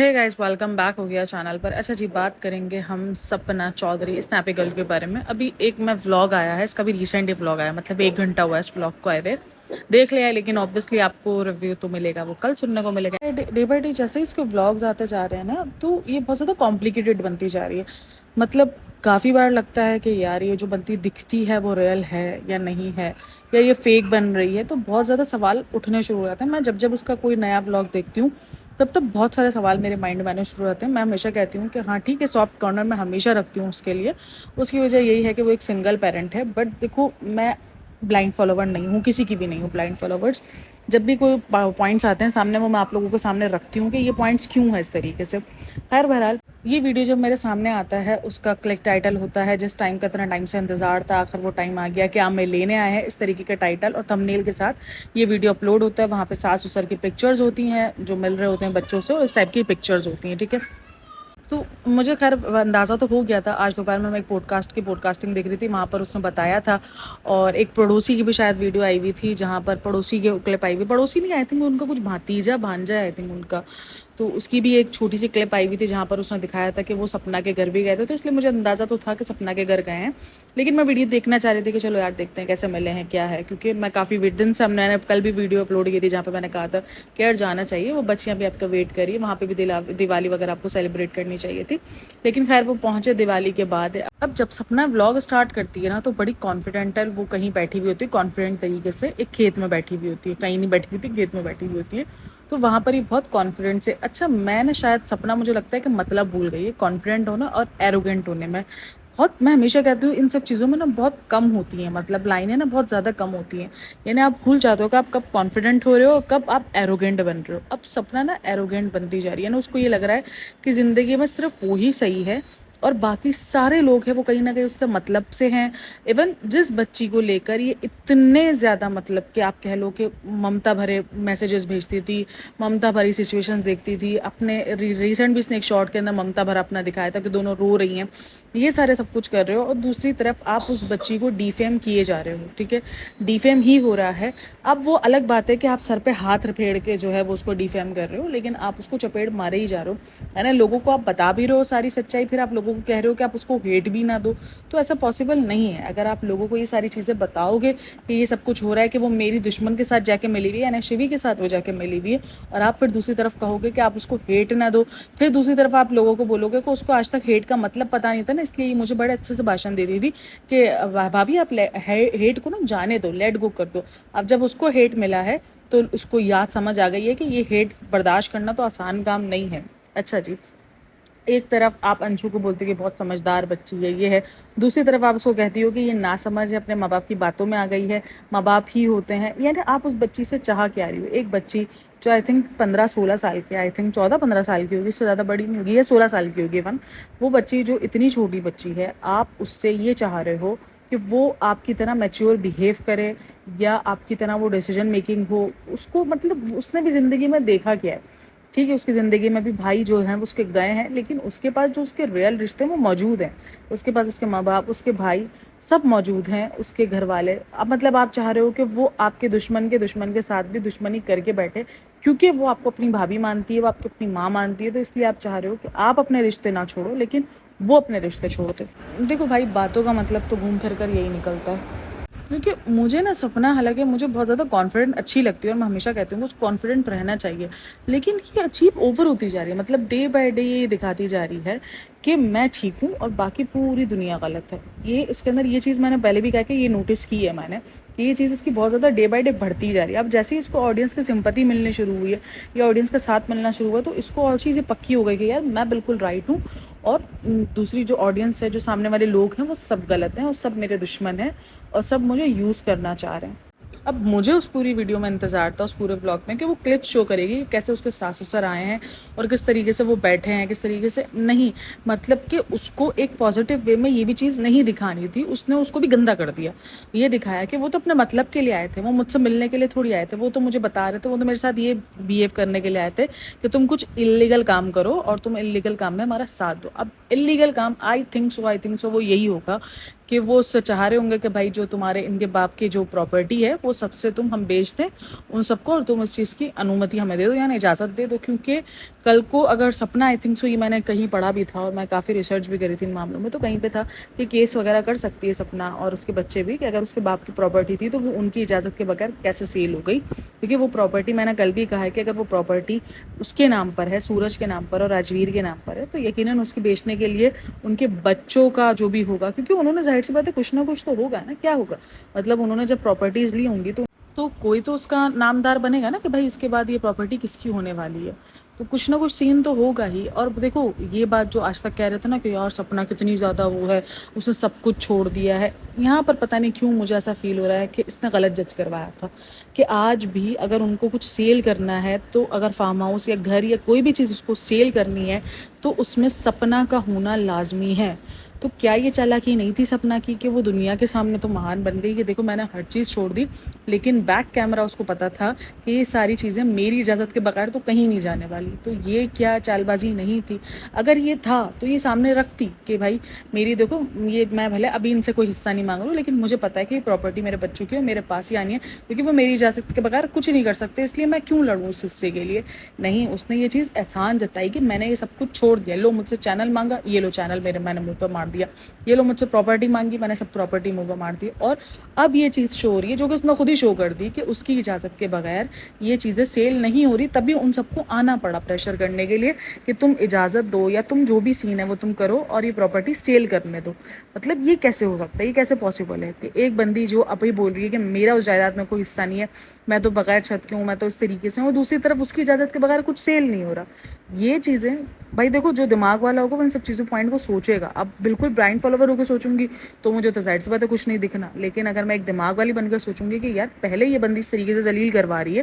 Hey guys, welcome back हो गया channel पर। अच्छा जी, बात करेंगे हम सपना चौधरी स्नैपी गर्ल के बारे में। अभी एक मैं व्लॉग आया है, इसका भी रिसेंट ही व्लॉग आया, मतलब 1 घंटा हुआ है इस व्लॉग को आए हुए। देख लिया है, लेकिन ऑब्वियसली आपको रिव्यू तो मिलेगा, वो कल सुनने को मिलेगा। डे बाई डे जैसे इसके व्लॉग्स आते जा रहे हैं ना, तो ये बहुत ज़्यादा कॉम्प्लिकेटेड बनती जा रही है। मतलब काफ़ी बार लगता है कि यार ये जो बनती दिखती है वो रियल है या नहीं है, या ये फेक बन रही है। तो बहुत ज़्यादा सवाल उठने शुरू हो जाते हैं। मैं जब जब उसका कोई नया व्लॉग देखती हूँ तब तब बहुत सारे सवाल मेरे माइंड में आने शुरू होते हैं। मैं हमेशा कहती हूँ कि हाँ ठीक है, सॉफ्ट कॉर्नर मैं हमेशा रखती हूँ उसके लिए। उसकी वजह यही है कि वो एक सिंगल पेरेंट है। बट देखो, मैं ब्लाइंड फॉलोवर नहीं हूँ, किसी की भी नहीं हूँ ब्लाइंड फॉलोवर्स। जब भी कोई पॉइंट्स आते हैं सामने, वो मैं आप लोगों के सामने रखती हूँ कि ये पॉइंट्स क्यों है इस तरीके से। खैर बहरहाल, ये वीडियो जब मेरे सामने आता है, उसका क्लिक टाइटल होता है जिस टाइम का इतना टाइम से इंतजार था, आखिर वो टाइम आ गया कि आप मैं लेने आए हैं, इस तरीके का टाइटल और थंबनेल के साथ ये वीडियो अपलोड होता है। वहाँ पे सास ससुर की पिक्चर्स होती हैं जो मिल रहे होते हैं बच्चों से, और इस टाइप की पिक्चर्स होती हैं, ठीक है। तो मुझे खैर अंदाज़ा तो हो गया था। आज दोपहर में मैं एक पॉडकास्टिंग देख रही थी, वहाँ पर उसने बताया था। और एक पड़ोसी की भी शायद वीडियो आई हुई थी, जहाँ पर पड़ोसी के क्लिप आई हुई, पड़ोसी नहीं, आई थिंक उनका कुछ भातीजा भांजा है आई थिंक उनका। तो उसकी भी एक छोटी सी क्लिप आई हुई थी जहाँ पर उसने दिखाया था कि वो सपना के घर भी गए थे। तो इसलिए मुझे अंदाज़ा तो था कि सपना के घर गए हैं, लेकिन मैं वीडियो देखना चाह रही थी कि चलो यार देखते हैं कैसे मिले हैं, क्या है। क्योंकि मैं काफ़ी दिन से, मैंने कल भी वीडियो अपलोड की थी जहाँ पर मैंने कहा था कि यार जाना चाहिए, वो बच्चियाँ भी आपका वेट करिए, वहाँ पर भी दिवाली वगैरह आपको सेलिब्रेट करनी चाहिए थी। लेकिन खैर वो पहुंचे दिवाली के बाद। अब जब सपना व्लॉग स्टार्ट करती है ना, तो बड़ी कॉन्फिडेंटल वो कहीं बैठी हुई होती है, कॉन्फिडेंट तरीके से एक खेत में बैठी हुई होती है, कहीं नहीं बैठी हुई थी, खेत में बैठी हुई होती है। तो वहाँ पर ही बहुत कॉन्फिडेंट से, अच्छा मैं ना शायद सपना, मुझे लगता है कि मतलब भूल गई है कॉन्फिडेंट होना और एरोगेंट होने में। बहुत, मैं हमेशा कहती हूँ इन सब चीज़ों में ना बहुत कम होती हैं, मतलब लाइनें ना बहुत ज़्यादा कम होती हैं। यानी आप भूल जाते हो कि आप कब कॉन्फिडेंट हो रहे हो, कब आप एरोगेंट बन रहे हो। अब सपना ना एरोगेंट बनती जा रही है ना, उसको ये लग रहा है कि ज़िंदगी में सिर्फ वो ही सही है और बाकी सारे लोग हैं वो कहीं ना कहीं उससे मतलब से हैं। इवन जिस बच्ची को लेकर ये इतने ज़्यादा, मतलब कि आप कह लो कि ममता भरे मैसेजेस भेजती थी, ममता भरी सिचुएशंस देखती थी। अपने रिसेंट भी इसने एक शॉर्ट के अंदर ममता भरा अपना दिखाया था कि दोनों रो रही हैं, ये सारे सब कुछ कर रहे हो, और दूसरी तरफ आप उस बच्ची को डिफेम किए जा रहे हो, ठीक है, डिफेम ही हो रहा है। अब वो अलग बात है कि आप सर पे हाथ रफेड़ के जो है वो उसको डिफेम कर रहे हो, लेकिन आप उसको चपेट मारे ही जा रहे हो, है ना। लोगों को आप बता भी रहे हो सारी सच्चाई, फिर आप लोगों को कह रहे हो कि आप उसको हेट भी ना दो। तो ऐसा पॉसिबल नहीं है। अगर आप लोगों को ये सारी चीज़ें बताओगे कि ये सब कुछ हो रहा है, कि वो मेरी दुश्मन के साथ जाके मिली हुई है, यानी शिवी के साथ वो जाके मिली हुई है, और आप फिर दूसरी तरफ कहोगे कि आप उसको हेट ना दो, फिर दूसरी तरफ आप लोगों को बोलोगे कि उसको आज तक हेट का मतलब पता नहीं था ना, इसलिए ये मुझे बड़े अच्छे से भाषण दे दी थी कि भाभी आप हेट को ना जाने दो, लेट गो कर दो। अब जब उसको हेट मिला है तो उसको याद समझ आ गई है कि ये हेट बर्दाश्त करना तो आसान काम नहीं है। अच्छा जी, एक तरफ आप अंशु को बोलती कि बहुत समझदार बच्ची है, ये है, दूसरी तरफ आप उसको कहती हो कि ये ना समझ है, अपने माँ बाप की बातों में आ गई है, माँ बाप ही होते हैं। यानी आप उस बच्ची से चाह क्या रही हो? एक बच्ची जो आई थिंक 15-16 साल की, आई थिंक 14-15 साल की होगी, इससे ज़्यादा बड़ी नहीं होगी, या 16 साल की होगी वन। वो बच्ची जो इतनी छोटी बच्ची है, आप उससे ये चाह रहे हो कि वो आपकी तरह मैच्योर बिहेव करे, या आपकी तरह वो डिसीजन मेकिंग हो। उसको, मतलब उसने भी ज़िंदगी में देखा क्या है, ठीक है, उसकी ज़िंदगी में भी भाई जो हैं उसके गए हैं, लेकिन उसके पास जो उसके रियल रिश्ते हैं वो मौजूद हैं। उसके पास उसके माँ बाप, उसके भाई सब मौजूद हैं, उसके घर वाले। अब मतलब आप चाह रहे हो कि वो आपके दुश्मन के साथ भी दुश्मनी करके बैठे, क्योंकि वो आपको अपनी भाभी मानती है, वो आपको अपनी माँ मानती है। तो इसलिए आप चाह रहे हो कि आप अपने रिश्ते ना छोड़ो, लेकिन वो अपने रिश्ते छोड़ते। देखो भाई, बातों का मतलब तो घूम फिर कर यही निकलता है। क्योंकि मुझे ना सपना, हालांकि मुझे बहुत ज़्यादा कॉन्फिडेंट अच्छी लगती है और मैं हमेशा कहती हूँ कि उसको कॉन्फिडेंट रहना चाहिए, लेकिन ये अचीव ओवर होती जा रही है। मतलब डे बाय डे ये दिखाती जा रही है कि मैं ठीक हूँ और बाकी पूरी दुनिया गलत है। ये इसके अंदर ये चीज़ मैंने पहले भी कहा कि ये नोटिस की है मैंने, कि ये चीज़ इसकी बहुत ज़्यादा डे बाय डे बढ़ती जा रही है। अब जैसे ही इसको ऑडियंस की सिंपैथी मिलनी शुरू हुई है या ऑडियंस के साथ मिलना शुरू हुआ, तो इसको और चीज़ें पक्की हो गई कि यार मैं बिल्कुल राइट हूँ, और दूसरी जो ऑडियंस है, जो सामने वाले लोग हैं, वो सब गलत हैं और सब मेरे दुश्मन हैं और सब मुझे यूज़ करना चाह रहे हैं। अब मुझे उस पूरी वीडियो में इंतज़ार था, उस पूरे व्लॉग में, कि वो क्लिप्स शो करेगी कि कैसे उसके सास ससुर आए हैं और किस तरीके से वो बैठे हैं, किस तरीके से नहीं, मतलब कि उसको एक पॉजिटिव वे में ये भी चीज़ नहीं दिखानी थी, उसने उसको भी गंदा कर दिया। ये दिखाया कि वो तो अपने मतलब के लिए आए थे, वो मुझसे मिलने के लिए थोड़ी आए थे, वो तो मुझे बता रहे थे, वो तो मेरे साथ ये बिहेव करने के लिए आए थे कि तुम कुछ इलीगल काम करो और तुम इलीगल काम में हमारा साथ दो। अब इलीगल काम, आई थिंक सो वो यही होगा कि वो उससे चाह रहे होंगे कि भाई जो तुम्हारे इनके बाप की जो प्रॉपर्टी है वो सबसे हम बेच दें उन सबको, और तुम इस चीज़ की अनुमति हमें दे दो, यानी इजाज़त दे दो। क्योंकि कल को अगर सपना, आई थिंक सो, ये मैंने कहीं पढ़ा भी था और मैं काफ़ी रिसर्च भी करी थी इन मामलों में, तो कहीं पे था कि केस वगैरह कर सकती है सपना और उसके बच्चे भी, कि अगर उसके बाप की प्रॉपर्टी थी तो वो उनकी इजाज़त के बगैर कैसे सेल हो गई। क्योंकि वो प्रॉपर्टी, मैंने कल भी कहा है कि अगर वो प्रॉपर्टी उसके नाम पर है, सूरज के नाम पर और राजवीर के नाम पर है, तो यकीनन उसकी बेचने के लिए उनके बच्चों का जो भी होगा, क्योंकि उन्होंने जाहिर सी बात है कुछ ना कुछ तो होगा ना, क्या होगा, मतलब उन्होंने जब प्रॉपर्टीज़ ली होंगी तो कोई तो उसका नामदार बनेगा ना कि भाई इसके बाद ये प्रॉपर्टी किसकी होने वाली है, तो कुछ ना कुछ सीन तो होगा ही। और देखो ये बात जो आज तक कह रहे थे ना कि यार सपना कितनी ज़्यादा वो है, उसने सब कुछ छोड़ दिया है, यहाँ पर पता नहीं क्यों मुझे ऐसा फील हो रहा है कि इसने गलत जज करवाया था। कि आज भी अगर उनको कुछ सेल करना है, तो अगर फार्म हाउस या घर या कोई भी चीज़ उसको सेल करनी है तो उसमें सपना का होना लाजमी है। तो क्या ये चालाकी नहीं थी सपना की कि वो दुनिया के सामने तो महान बन गई कि देखो मैंने हर चीज़ छोड़ दी, लेकिन बैक कैमरा उसको पता था कि ये सारी चीज़ें मेरी इजाज़त के बगैर तो कहीं नहीं जाने वाली। तो ये क्या चालबाजी नहीं थी? अगर ये था तो ये सामने रखती कि भाई मेरी देखो, ये मैं भले अभी इनसे कोई हिस्सा नहीं मांग रहा हूँ, लेकिन मुझे पता है कि ये प्रॉपर्टी मेरे बच्चों की है, मेरे पास ही आनी है, क्योंकि वो मेरी इजाज़त के बगैर कुछ नहीं कर सकते, इसलिए मैं क्यों लड़ूँ उस हिस्से के लिए। नहीं, उसने ये चीज़ एहसान जताई कि मैंने ये सब कुछ छोड़ दिया। लो मुझसे चैनल मांगा, ये लो चैनल मैंने मुँह पर मार दिया। ये लो मुझसे प्रॉपर्टी मांगी, मैंने सब प्रॉपर्टी मुँह पर मार दी। और अब ये चीज़ शो हो रही है, जो कि उसने खुद ही शो कर दी, कि उसकी इजाज़त के बगैर ये चीज़ें सेल नहीं हो रही। तभी उन सबको आना पड़ा प्रेशर करने के लिए कि तुम इजाज़त दो, या तुम जो भी सीन है वो तुम करो और ये प्रॉपर्टी सेल करने दो। मतलब ये कैसे हो सकता है, ये कैसे पॉसिबल है कि एक बंदी जो अभी बोल रही है कि मेरा उस जायदाद में कोई हिस्सा नहीं है, मैं तो बगैर छत के हूँ, मैं तो इस तरीके से हूँ, और दूसरी तरफ उसकी इजाज़त के बगैर कुछ सेल नहीं हो रहा। ये चीज़ें भाई देखो, जो दिमाग वाला होगा वो इन सब चीज़ों पॉइंट को सोचेगा। अब बिल्कुल ब्लाइंड फॉलोवर होकर सोचूंगी तो मुझे तो जाहिर सी बात है कुछ नहीं दिखना, लेकिन अगर मैं एक दिमाग वाली बनकर सोचूंगी कि यार पहले ये बंदी इस तरीके से जलील करवा रही है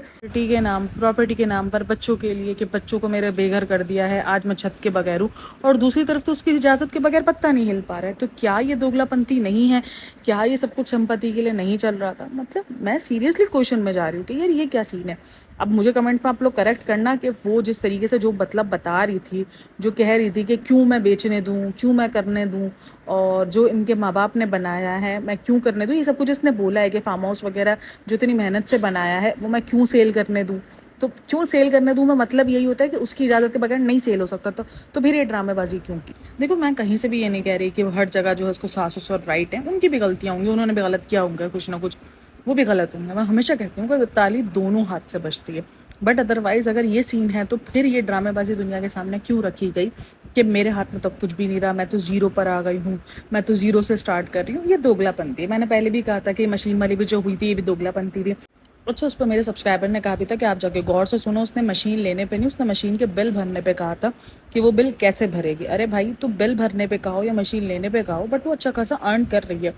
प्रॉपर्टी के नाम पर बच्चों के लिए, कि बच्चों को मेरे बेघर कर दिया है, आज मैं छत के बगैर हूँ, और दूसरी तरफ तो उसकी इजाज़त के बगैर पत्ता नहीं हिल पा रहा है। तो क्या ये दोगलापंथी नहीं है? क्या ये सब कुछ संपत्ति के लिए नहीं चल रहा था? मतलब मैं सीरियसली क्वेश्चन में जा रही हूँ कि यार ये क्या सीन है। अब मुझे कमेंट में आप लोग करेक्ट करना कि वो जिस तरीके से जो मतलब बता रही थी, जो कह रही थी कि क्यों मैं बेचने दूँ, क्यों मैं करने दूँ, और जो इनके माँ बाप ने बनाया है मैं क्यों करने दूँ, ये सब कुछ इसने बोला है कि फार्म हाउस वगैरह जो इतनी मेहनत से बनाया है वो मैं क्यों सेल करने दूँ। तो क्यों सेल करने दूँ मैं, मतलब यही होता है कि उसकी इजाज़त के बगैर नहीं सेल हो सकता। तो फिर ये ड्रामेबाजी क्यों की? देखो मैं कहीं से भी ये नहीं कह रही कि हर जगह जो है उसको सास ससुर राइट है, उनकी भी गलतियाँ होंगी, उन्होंने भी गलत किया होंगे कुछ ना कुछ, वो भी गलत होंगे। मैं हमेशा कहती हूँ कि ताली दोनों हाथ से बजती है। बट अदरवाइज़ अगर ये सीन है तो फिर ये ड्रामेबाजी दुनिया के सामने क्यों रखी गई कि मेरे हाथ में तो अब कुछ भी नहीं रहा, मैं तो ज़ीरो पर आ गई हूँ, मैं तो ज़ीरो से स्टार्ट कर रही हूँ। ये दोगलापंती है। मैंने पहले भी कहा था कि मशीन वाली भी जो हुई थी ये भी दोगलापंती थी। अच्छा, उस पर मेरे सब्सक्राइबर ने कहा भी था कि आप जाके गौर से सुनो, उसने मशीन लेने पे नहीं, उसने मशीन के बिल भरने पे कहा था कि वो बिल कैसे भरेगी। अरे भाई, तो बिल भरने पे कहो या मशीन लेने पे कहो, बट वो अच्छा खासा अर्न कर रही है।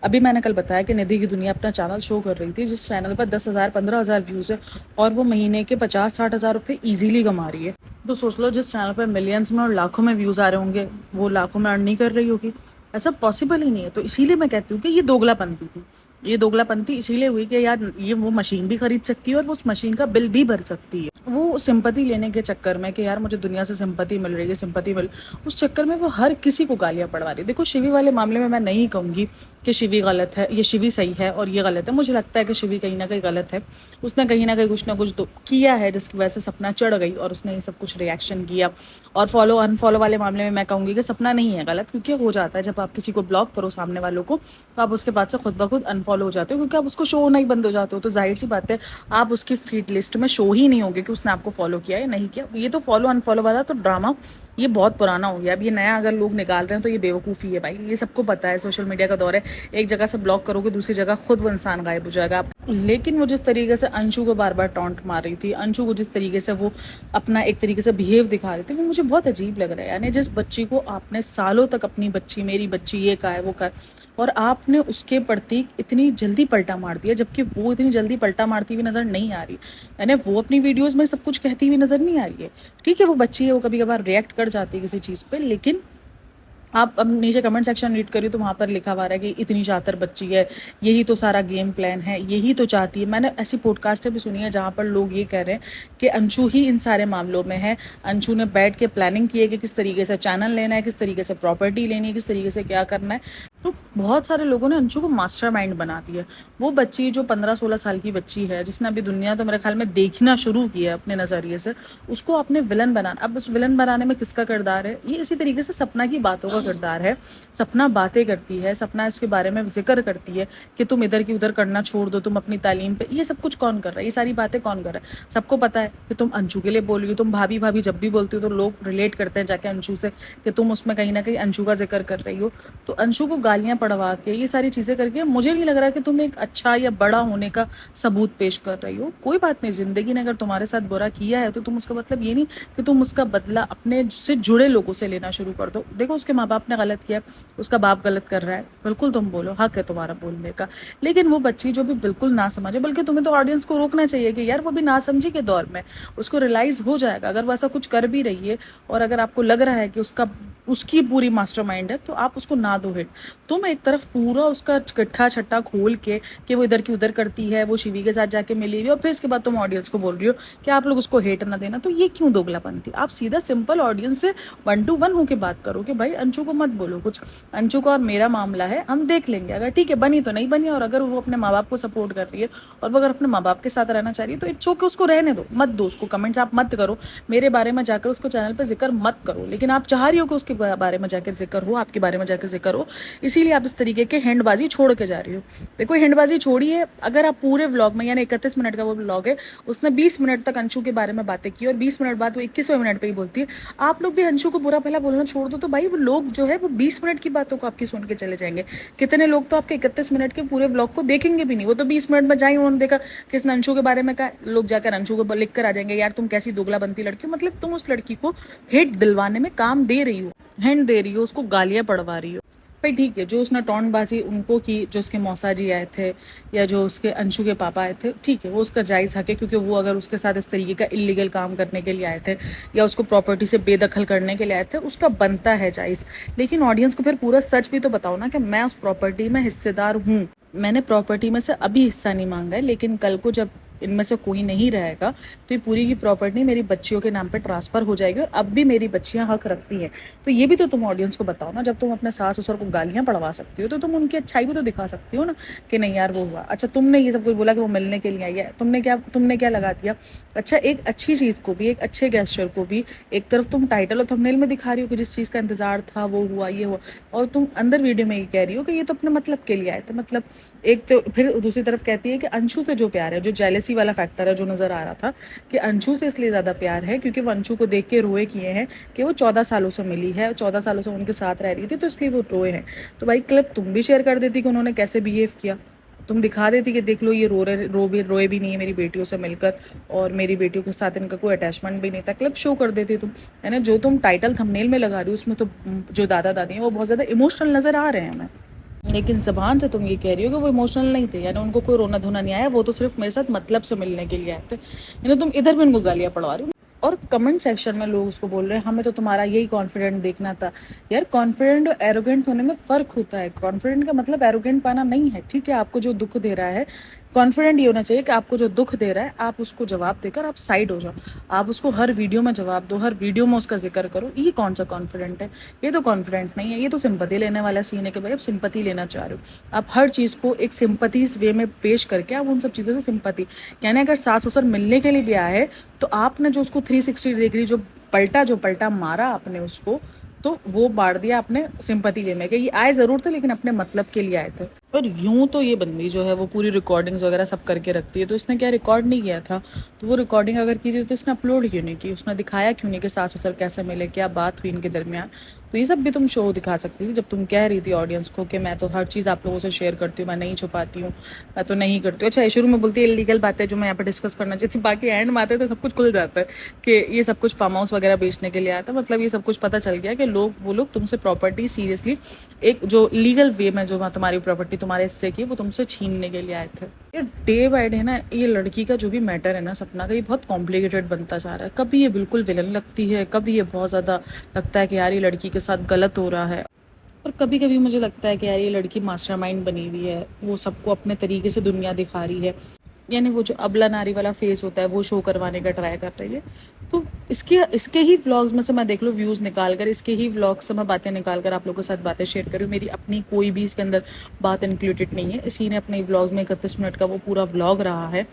अभी मैंने कल बताया कि निधि की दुनिया अपना चैनल शो कर रही थी, जिस चैनल पर 10,000 15,000 व्यूज़ है, और वो महीने के 50-60 हज़ार रुपये ईजिली कमा रही है। तो सोच लो, जिस चैनल पर मिलियंस में और लाखों में व्यूज़ आ रहे होंगे, वो लाखों में अर्न नहीं कर रही होगी। ऐसा पॉसिबल ही नहीं है। तो इसीलिए मैं कहती हूँ कि ये दोगलापंती थी। ये दोगलापंती इसीलिए हुई कि यार ये वो मशीन भी खरीद सकती है और वो उस मशीन का बिल भी भर सकती है। वो सिंपैथी लेने के चक्कर में कि यार मुझे दुनिया से सिंपैथी मिल रही है, सिंपैथी मिल, उस चक्कर में वो हर किसी को गालियाँ पड़वा रही है। देखो, शिवी वाले मामले में मैं नहीं कहूँगी कि शिवी गलत है, ये शिवी सही है और ये गलत है। मुझे लगता है कि शिवी कहीं ना कहीं गलत है। उसने कहीं ना कहीं कुछ ना कुछ तो किया है जिसकी वजह से सपना चढ़ गई और उसने ये सब कुछ रिएक्शन किया। और फॉलो अनफॉलो वाले मामले में मैं कहूँगी कि सपना नहीं है गलत, क्योंकि हो जाता है जब आप किसी को ब्लॉक करो सामने वालों को, तो आप उसके बाद से खुद ब खुद अनफॉलो हो जाते हो, क्योंकि आप उसको शो होना ही बंद हो जाते हो। तो जाहिर सी बात है आप उसकी फीड लिस्ट में शो ही नहीं होगे कि उसने आपको फॉलो किया या नहीं किया। ये तो फॉलो अनफॉलो वाला तो ड्रामा ये बहुत पुराना हो गया। अब ये नया अगर लोग निकाल रहे हैं तो ये बेवकूफ़ी है भाई। ये सबको पता है, सोशल मीडिया का दौर है, एक जगह से ब्लॉक करोगे दूसरी जगह खुद वो इंसान गायब हो जाएगा। लेकिन वो जिस तरीके से अंशु को बार बार टॉन्ट मार रही थी, अंशु को जिस तरीके से वो अपना एक तरीके से बिहेव दिखा रही थी, वो मुझे बहुत अजीब लग रहा है। यानी जिस बच्ची को आपने सालों तक अपनी बच्ची, मेरी बच्ची, ये कहा है वो कहा, और आपने उसके प्रति इतनी जल्दी पलटा मार दिया, जबकि वो इतनी जल्दी पलटा मारती हुई नज़र नहीं आ रही। यानी वो अपनी वीडियोज़ में सब कुछ कहती हुई नज़र नहीं आ रही है। ठीक है, वो बच्ची है, वो कभी कभार रिएक्ट कर जाती है किसी चीज़ पे, लेकिन आप अब नीचे कमेंट सेक्शन रीड करिए तो वहाँ पर लिखा हुआ है कि इतनी शातिर बच्ची है, यही तो सारा गेम प्लान है, यही तो चाहती है। मैंने ऐसी पॉडकास्ट भी सुनी है जहाँ पर लोग ये कह रहे हैं कि अंशु ही इन सारे मामलों में है। अंशु ने बैठ के प्लानिंग की है कि किस तरीके से चैनल लेना है, किस तरीके से प्रॉपर्टी लेनी है, किस तरीके से क्या करना है। तो बहुत सारे लोगों ने अंशु को मास्टरमाइंड बना दिया। वो बच्ची जो 15-16 साल की बच्ची है, जिसने अभी दुनिया तो मेरे ख्याल में देखना शुरू किया है अपने नज़रिए से, उसको अपने विलन बनाना। अब उस विलन बनाने में किसका किरदार है? ये इसी तरीके से सपना की बातों का किरदार है। सपना बातें करती है, सपना इसके बारे में जिक्र करती है कि तुम इधर की उधर करना छोड़ दो, तुम अपनी तालीम पे। ये सब कुछ कौन कर रहा है? ये सारी बातें कौन कर रहा है? सबको पता है कि तुम अंशु के लिए बोल रही हो। तुम भाभी भाभी जब भी बोलती हो तो लोग रिलेट करते हैं जाके अंशु से कि तुम उसमें कहीं ना कहीं अंशु का जिक्र कर रही हो। तो अंशु को गालियां पड़वा के, ये सारी चीज़ें करके मुझे नहीं लग रहा कि तुम एक अच्छा या बड़ा होने का सबूत पेश कर रही हो। कोई बात नहीं, ज़िंदगी ने अगर तुम्हारे साथ बुरा किया है तो तुम उसका मतलब ये नहीं कि तुम उसका बदला अपने से जुड़े लोगों से लेना शुरू कर दो। देखो उसके माँ बाप ने गलत किया, उसका बाप गलत कर रहा है, बिल्कुल तुम बोलो, हक है तुम्हारा बोलने का। लेकिन वो बच्ची जो भी बिल्कुल ना समझे, बल्कि तुम्हें तो ऑडियंस को रोकना चाहिए कि यार वो भी ना समझी के दौर में उसको रियलाइज़ हो जाएगा। अगर वो ऐसा कुछ कर भी रही है और अगर आपको लग रहा है कि उसकी पूरी मास्टरमाइंड है, तो आप उसको ना दो हिट। तुम एक तरफ पूरा उसका गट्ठा छट्टा खोल के कि वो इधर की उधर करती है, वो शिवी के साथ जाके मिली हुई, और फिर इसके बाद तुम ऑडियंस को बोल रही हो कि आप लोग उसको हेट ना देना। तो ये क्यों दोगलापन थी? आप सीधा सिंपल ऑडियंस से 1-to-1 होकर बात करो कि भाई अंशु को मत बोलो कुछ, अंशु का और मेरा मामला है, हम देख लेंगे, अगर ठीक है बनी तो नहीं बनी। और अगर वो अपने माँ बाप को सपोर्ट कर रही है और वो अगर अपने माँ बाप के साथ रहना चाह रही है तो इट्स ओके, उसको रहने दो, मत दो उसको कमेंट्स, आप मत करो मेरे बारे में जाकर, उसको चैनल पर जिक्र मत करो। लेकिन आप चाह रही हो कि उसके बारे में जाकर जिक्र हो, आपके बारे में जाकर जिक्र हो, इसीलिए आप इस तरीके के हैंडबाजी छोड़ के जा रही हो। देखो हैंडबाजी छोड़ी है। अगर आप पूरे व्लॉग में, यानी 31 मिनट का वो व्लॉग है, उसने 20 मिनट तक अंशु के बारे में बातें की और 20 मिनट बाद वो 21वें मिनट पे ही बोलती है आप लोग भी अंशु को बुरा भला बोलना छोड़ दो। तो भाई वो लोग जो है वो 20 मिनट की बातों को आपकी सुन के चले जाएंगे। कितने लोग तो आपके 31 मिनट के पूरे व्लॉग को देखेंगे भी नहीं, वो तो 20 मिनट में जाए उन्होंने देखा किसने अंशु के बारे में कहा, लोग जाकर अंशु को लिख कर आ जाएंगे यार तुम कैसी दोगला बनती लड़की हो। मतलब तुम उस लड़की को हेट दिलवाने में काम दे रही हो, हैंड दे रही हो, उसको गालियां पड़वा रही हो। भाई ठीक है, जो उसने टोंटबाजी उनको की, जो उसके मौसा जी आए थे या जो उसके अंशु के पापा आए थे, ठीक है वो उसका जायज़ हक है, क्योंकि वो अगर उसके साथ इस तरीके का इलीगल काम करने के लिए आए थे या उसको प्रॉपर्टी से बेदखल करने के लिए आए थे, उसका बनता है जायज़। लेकिन ऑडियंस को फिर पूरा सच भी तो बताओ ना कि मैं उस प्रॉपर्टी में हिस्सेदार हूँ, मैंने प्रॉपर्टी में से अभी हिस्सा नहीं मांगा है, लेकिन कल को जब इनमें से कोई नहीं रहेगा तो ये पूरी की प्रॉपर्टी मेरी बच्चियों के नाम पे ट्रांसफ़र हो जाएगी और अब भी मेरी बच्चियां हक रखती हैं। तो ये भी तो तुम ऑडियंस को बताओ ना। जब तुम अपने सास ससुर को गालियां पड़वा सकती हो तो तुम उनकी अच्छाई भी तो दिखा सकती हो ना कि नहीं यार वो हुआ। अच्छा तुमने ये सब कुछ बोला कि वो मिलने के लिए आई है, तुमने क्या लगा दिया? अच्छा एक अच्छी चीज़ को भी, एक अच्छे गेस्चर को भी एक तरफ तुम टाइटल और थंबनेल में दिखा रही हो कि जिस चीज़ का इंतजार था वो हुआ, ये हुआ, और तुम अंदर वीडियो में ये कह रही हो कि ये तो अपने मतलब के लिए आए थे। मतलब एक तो फिर दूसरी तरफ कहती है कि अंशु से जो प्यार है, जो जेलेसी वाला फैक्टर है जो नज़र आ रहा था कि अंशु से इसलिए ज़्यादा प्यार है क्योंकि वो अंशु को देख के रोए किए हैं कि वो 14 सालों से मिली है, 14 सालों से उनके साथ रह रही थी, तो इसलिए वो रोए हैं। तो भाई क्लिप तुम भी शेयर कर देती कि उन्होंने कैसे बिहेव किया, तुम दिखा देती कि देख लो ये रोए भी नहीं है मेरी बेटियों से मिलकर और मेरी बेटियों के साथ इनका कोई अटैचमेंट भी नहीं था, क्लिप शो कर देती तुम, है ना। जो तुम टाइटल थंबनेल में लगा रही हो उसमें तो जो दादा दादी हैं वो बहुत ज़्यादा इमोशनल नज़र आ रहे हैं हमें, लेकिन ज़बान से तुम ये कह रही हो कि वो इमोशनल नहीं थे, यानी उनको कोई रोना धोना नहीं आया, वो तो सिर्फ मेरे साथ मतलब से मिलने के लिए आए थे, यानी तुम इधर भी उनको गालियाँ पड़वा रही हो। और कमेंट सेक्शन में लोग उसको बोल रहे हैं हमें तो तुम्हारा यही कॉन्फिडेंट देखना था। यार कॉन्फिडेंट और एरोगेंट होने में फ़र्क होता है। कॉन्फिडेंट का मतलब एरोगेंट पाना नहीं है, ठीक है। आपको जो दुख दे रहा है, कॉन्फिडेंट ये होना चाहिए कि आपको जो दुख दे रहा है आप उसको जवाब देकर आप साइड हो जाओ, आप उसको हर वीडियो में जवाब दो, हर वीडियो में उसका जिक्र करो। ये कौन सा कॉन्फिडेंट है? ये तो कॉन्फिडेंट नहीं है, ये तो सिंपति लेने वाला सीन है कि भाई आप सिंपति लेना चाह रहे हो। आप हर चीज़ को एक सिंपतीज वे में पेश करके आप उन सब चीज़ों से सिंपति, यानी अगर सास ससुर मिलने के लिए भी आया है तो आपने जो उसको 360 डिग्री जो पलटा मारा आपने उसको, तो वो बांट दिया आपने सिंपति वे में कि ये आए ज़रूर थे लेकिन अपने मतलब के लिए आए थे। और यूं तो ये बंदी जो है वो पूरी रिकॉर्डिंग्स वगैरह सब करके रखती है, तो इसने क्या रिकॉर्ड नहीं किया था? तो वो रिकॉर्डिंग अगर की थी तो इसने अपलोड क्यों नहीं की? उसने दिखाया क्यों नहीं कि सास ससुर कैसे मिले, क्या बात हुई इनके दरमियान? तो ये सब भी तुम शो दिखा सकती थी जब तुम कह रही थी ऑडियंस को कि मैं तो हर चीज़ आप लोगों से शेयर करती हूँ, मैं नहीं छुपाती हूँ, मैं तो नहीं करती हूँ। अच्छा शुरू में बोलती है इलीगल बातें जो मैं यहाँ पर डिस्कस करना चाहिए थी, बाकी एंड में आते तो सब कुछ खुल जाता है कि ये सब कुछ फार्म हाउस वगैरह बेचने के लिए आया था। मतलब ये सब कुछ पता चल गया कि वो लोग तुमसे प्रॉपर्टी सीरियसली एक जो लीगल वे में जो तुम्हारी प्रॉपर्टी तुम्हारे हिस्से की वो तुमसे छीनने के लिए आए थे। ये डे बाय डे ना ये लड़की का जो भी मैटर है ना, सपना का, ये बहुत कॉम्प्लिकेटेड बनता जा रहा है। कभी ये बिल्कुल विलन लगती है, कभी ये बहुत ज़्यादा लगता है कि यार ये लड़की के साथ गलत हो रहा है, और कभी कभी मुझे लगता है कि यार ये लड़की मास्टरमाइंड बनी हुई है, वो सबको अपने तरीके से दुनिया दिखा रही है। यानी वो जो अबला नारी वाला फेस होता है वो शो करवाने का ट्राई कर रही है। तो इसके इसके ही व्लॉग्स में से मैं देख लो व्यूज़ निकाल कर, इसके ही व्लॉग से मैं बातें निकाल कर आप लोगों के साथ बातें शेयर करूँ। मेरी अपनी कोई भी इसके अंदर बात इंक्लूडेड नहीं है। इसी ने अपने व्लॉग्स में 31 मिनट का वो पूरा व्लॉग रहा है,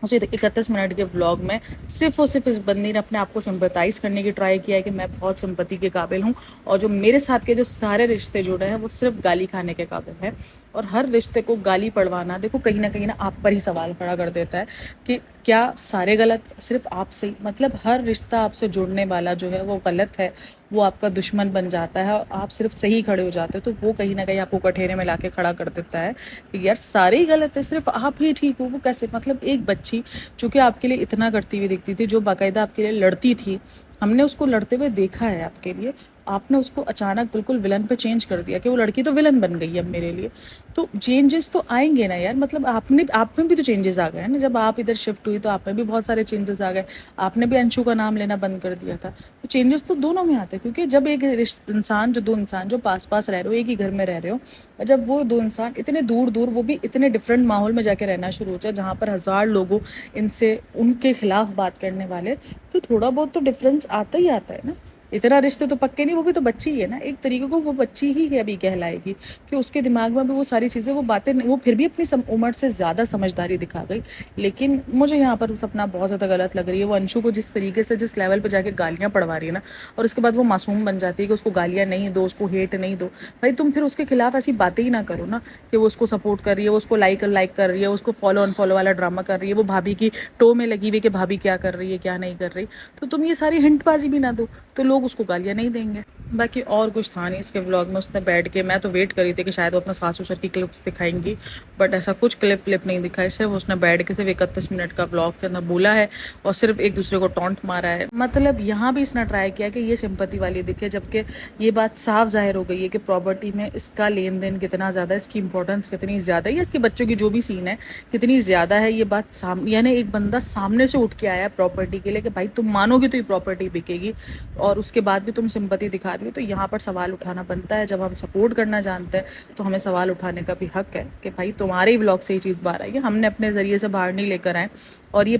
उसे 31 मिनट के व्लॉग में सिर्फ और सिर्फ इस बंदी ने अपने आप को सिंपैथाइज करने की ट्राई किया है कि मैं बहुत सिंपैथी के काबिल हूँ, और जो मेरे साथ के जो सारे रिश्ते जुड़े हैं वो सिर्फ गाली खाने के काबिल है। और हर रिश्ते को गाली पड़वाना देखो कहीं ना आप पर ही सवाल खड़ा कर देता है कि क्या सारे गलत, सिर्फ आप सही? मतलब हर रिश्ता आपसे जुड़ने वाला जो है वो गलत है, वो आपका दुश्मन बन जाता है और आप सिर्फ सही खड़े हो जाते हो, तो वो कहीं ना कहीं आपको कठेरे में लाके खड़ा कर देता है कि यार सारे ही गलत है, सिर्फ आप ही ठीक हो। वो कैसे? मतलब एक बच्ची जो कि आपके लिए इतना करती हुई दिखती थी, जो बाकायदा आपके लिए लड़ती थी, हमने उसको लड़ते हुए देखा है आपके लिए, आपने उसको अचानक बिल्कुल विलन पे चेंज कर दिया कि वो लड़की तो विलन बन गई अब मेरे लिए। तो चेंजेस तो आएंगे ना यार, मतलब आप में भी तो चेंजेस आ गए ना। जब आप इधर शिफ्ट हुई तो आप में भी बहुत सारे चेंजेस आ गए, आपने भी अंशु का नाम लेना बंद कर दिया था। तो चेंजेस तो दोनों में आते हैं, क्योंकि जब एक इंसान जो दो इंसान जो पास पास रह रहे हो, एक ही घर में रह रहे हो, और जब वो दो इंसान इतने दूर दूर, वो भी इतने डिफरेंट माहौल में जाके रहना शुरू हो जाए जहाँ पर 1000 लोगों इनसे उनके खिलाफ बात करने वाले, तो थोड़ा बहुत तो डिफरेंस आता ही आता है ना। इतना रिश्ते तो पक्के नहीं, वो भी तो बच्ची ही है ना, एक तरीके को वो बच्ची ही है अभी कहलाएगी, कि उसके दिमाग में भी वो सारी चीज़ें, वो बातें, वो फिर भी अपनी उम्र से ज़्यादा समझदारी दिखा गई। लेकिन मुझे यहाँ पर सपना बहुत ज़्यादा गलत लग रही है। वो अंशु को जिस तरीके से, जिस लेवल पर जाके गालियाँ पड़वा रही है ना, और उसके बाद वो मासूम बन जाती है कि उसको गालियाँ नहीं दो, उसको हेट नहीं दो। भाई तुम फिर उसके खिलाफ ऐसी बातें ही ना करो ना कि वो उसको सपोर्ट कर रही है, वो उसको लाइक कर रही है, उसको फॉलो अनफॉलो वाला ड्रामा कर रही है, वो भाभी की टो में लगी हुई कि भाभी क्या कर रही है क्या नहीं कर रही। तो तुम ये सारी हिंटबाजी भी ना दो तो लोग उसको गालियाँ नहीं देंगे। बाकी और कुछ था नहीं इसके व्लॉग में। उसने बैठ के, मैं तो वेट करी थी कि शायद वो अपना सास ससुर की क्लिप्स दिखाएंगी, बट ऐसा कुछ क्लिप नहीं दिखाई। सिर्फ उसने बैठ के सिर्फ 31 मिनट का व्लॉग के अंदर बोला है और सिर्फ एक दूसरे को टॉन्ट मारा है। मतलब यहाँ भी इसने ट्राई किया कि ये सिंपैथी वाली दिखे, जबकि ये बात साफ जाहिर हो गई है कि प्रॉपर्टी में इसका लेन देन कितना ज़्यादा है, इसकी इंपॉर्टेंस कितनी ज़्यादा है, या इसके बच्चों की जो भी सीन है कितनी ज़्यादा है। ये बात सामने, यानी एक बंदा सामने से उठ के आया प्रॉपर्टी के लिए कि भाई तुम मानोगे तो ये प्रॉपर्टी बिकेगी, और उसके बाद भी तुम सिंपैथी दिखा रही हो। तो यहाँ पर सवाल उठाना बनता है। जब हम सपोर्ट करना जानते हैं तो हमें सवाल उठाने का भी हक है कि भाई तुम्हारे ही व्लॉग से ये चीज़ बाहर आई है, हमने अपने ज़रिए से बाहर नहीं लेकर आए। और ये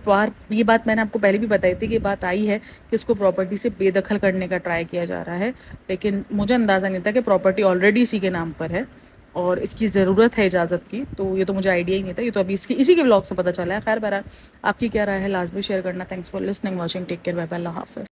बात मैंने आपको पहले भी बताई थी कि ये बात आई है कि इसको प्रॉपर्टी से बेदखल करने का ट्राई किया जा रहा है, लेकिन मुझे अंदाज़ा नहीं था कि प्रॉपर्टी ऑलरेडी इसी के नाम पर है और इसकी ज़रूरत है इजाज़त की। तो ये तो मुझे आइडिया ही नहीं था, ये तो अभी इसी के व्लॉग से पता चला है। खैर बहरहाल आपकी क्या राय है लाजमी शेयर करना। Thanks for listening, watching, take care, bye bye, अल्लाह हाफ़िज़।